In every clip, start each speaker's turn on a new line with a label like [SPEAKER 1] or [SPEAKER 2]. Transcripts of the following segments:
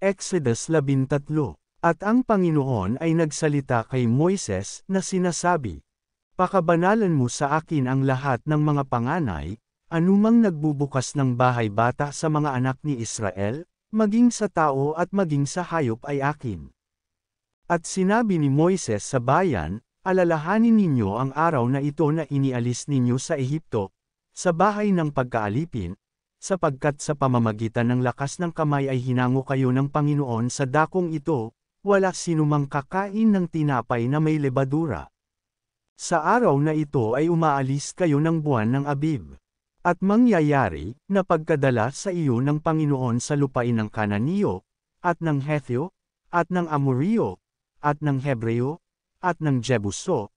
[SPEAKER 1] Exodus 13. At ang Panginoon ay nagsalita kay Moises na sinasabi, "Pakabanalan mo sa akin ang lahat ng mga panganay, anumang nagbubukas ng bahay bata sa mga anak ni Israel, maging sa tao at maging sa hayop ay akin." At sinabi ni Moises sa bayan, "Alalahanin ninyo ang araw na ito na inialis ninyo sa Ehipto, sa bahay ng pagkaalipin, sapagkat sa pamamagitan ng lakas ng kamay ay hinango kayo ng Panginoon sa dakong ito, wala sinumang kakain ng tinapay na may lebadura. Sa araw na ito ay umaalis kayo ng buwan ng Abib. At mangyayari, na pagkadala sa iyo ng Panginoon sa lupain ng Kananiyo, at ng Hethyo, at ng Amoreo, at ng Hebreo, at ng Jebuso,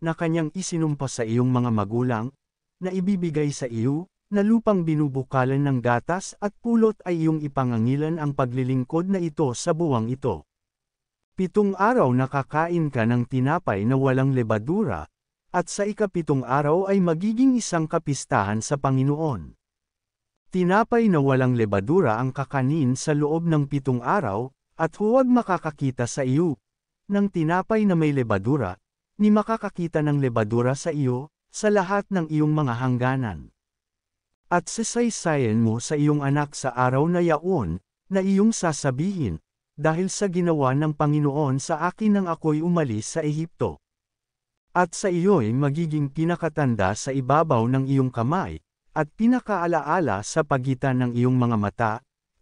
[SPEAKER 1] na kanyang isinumpa sa iyong mga magulang, na ibibigay sa iyo, na lupang binubukalan ng gatas at pulot ay iyong ipangangilan ang paglilingkod na ito sa buwang ito. 7 araw nakakain ka ng tinapay na walang lebadura, at sa ika-7 araw ay magiging isang kapistahan sa Panginoon. Tinapay na walang lebadura ang kakanin sa loob ng 7 araw, at huwag makakakita sa iyo ng tinapay na may lebadura, ni makakakita ng lebadura sa iyo, sa lahat ng iyong mga hangganan. At sasaysayan mo sa iyong anak sa araw na yaon, na iyong sasabihin, dahil sa ginawa ng Panginoon sa akin nang ako'y umalis sa Ehipto. At sa iyo'y magiging pinakatanda sa ibabaw ng iyong kamay, at pinakaalaala sa pagitan ng iyong mga mata,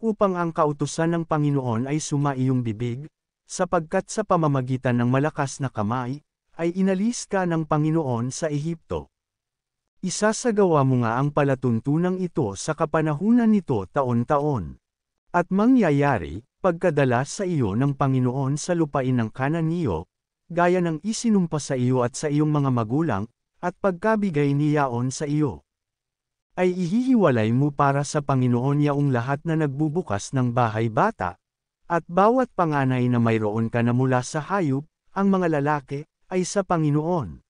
[SPEAKER 1] upang ang kautusan ng Panginoon ay suma iyong bibig, sapagkat sa pamamagitan ng malakas na kamay, ay inalis ka ng Panginoon sa Ehipto. Isasagawa mo nga ang palatuntunang ito sa kapanahunan nito taon-taon. At mangyayari, pagkadala sa iyo ng Panginoon sa lupain ng Kananiyo, gaya ng isinumpa sa iyo at sa iyong mga magulang, at pagkabigay niyaon sa iyo, ay ihihiwalay mo para sa Panginoon yaong lahat na nagbubukas ng bahay bata, at bawat panganay na mayroon ka na mula sa hayop, ang mga lalaki, ay sa Panginoon.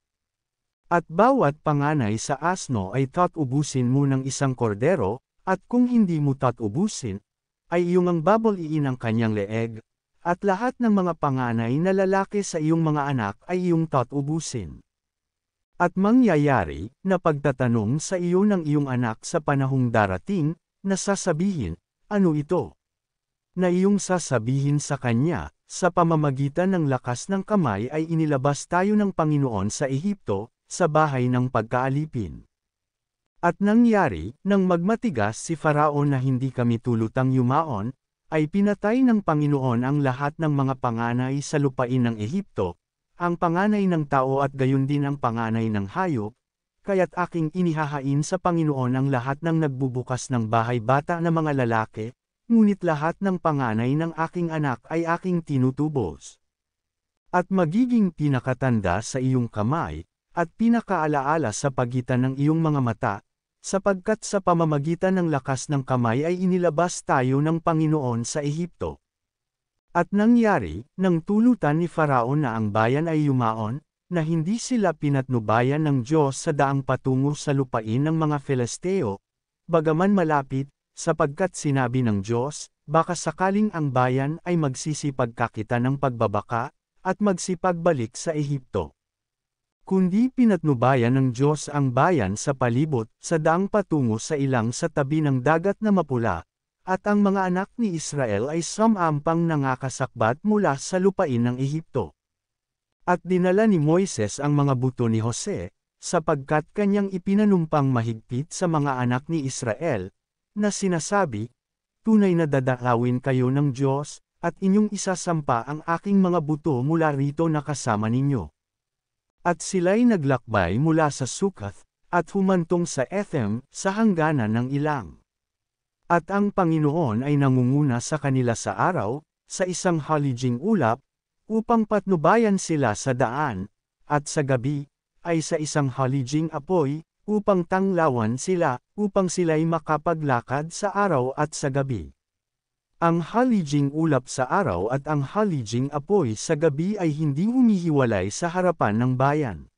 [SPEAKER 1] At bawat panganay sa asno ay tatubusin mo ng isang kordero, at kung hindi mo tatubusin, ay iyong ang babaliin ang kanyang leeg, at lahat ng mga panganay na lalaki sa iyong mga anak ay iyong tatubusin. At mangyayari, na pagtatanong sa iyo ng iyong anak sa panahong darating, na sasabihin, "Ano ito?" Na iyong sasabihin sa kanya, "Sa pamamagitan ng lakas ng kamay ay inilabas tayo ng Panginoon sa Ehipto, sa bahay ng pagkaalipin." At nangyari, nang magmatigas si Faraon na hindi kami tulutang yumaon, ay pinatay ng Panginoon ang lahat ng mga panganay sa lupain ng Ehipto, ang panganay ng tao at gayon din ang panganay ng hayop, kaya't aking inihahain sa Panginoon ang lahat ng nagbubukas ng bahay bata na mga lalaki, ngunit lahat ng panganay ng aking anak ay aking tinutubos. At magiging pinakatanda sa iyong kamay, at pinakaalaala sa pagitan ng iyong mga mata, sapagkat sa pamamagitan ng lakas ng kamay ay inilabas tayo ng Panginoon sa Ehipto. At nangyari, nang tulutan ni Faraon na ang bayan ay yumaon, na hindi sila pinatnubayan ng Diyos sa daang patungo sa lupain ng mga Filisteo, bagaman malapit, sapagkat sinabi ng Diyos, baka sakaling ang bayan ay magsisipagkakita ng pagbabaka, at magsipagbalik sa Ehipto. Kundi pinatnubayan ng Diyos ang bayan sa palibot, sa daang patungo sa ilang sa tabi ng dagat na mapula, at ang mga anak ni Israel ay samampang nangakasakbat mula sa lupain ng Ehipto. At dinala ni Moises ang mga buto ni Jose, sapagkat kanyang ipinanumpang mahigpit sa mga anak ni Israel, na sinasabi, "Tunay na dadalawin kayo ng Diyos, at inyong isasampa ang aking mga buto mula rito na kasama ninyo." At sila'y naglakbay mula sa Sukath, at humantong sa Ethem, sa hangganan ng ilang. At ang Panginoon ay nangunguna sa kanila sa araw, sa isang halijing ulap, upang patnubayan sila sa daan, at sa gabi, ay sa isang halijing apoy, upang tanglawan sila, upang sila'y makapaglakad sa araw at sa gabi. Ang halijing ulap sa araw at ang halijing apoy sa gabi ay hindi humihiwalay sa harapan ng bayan.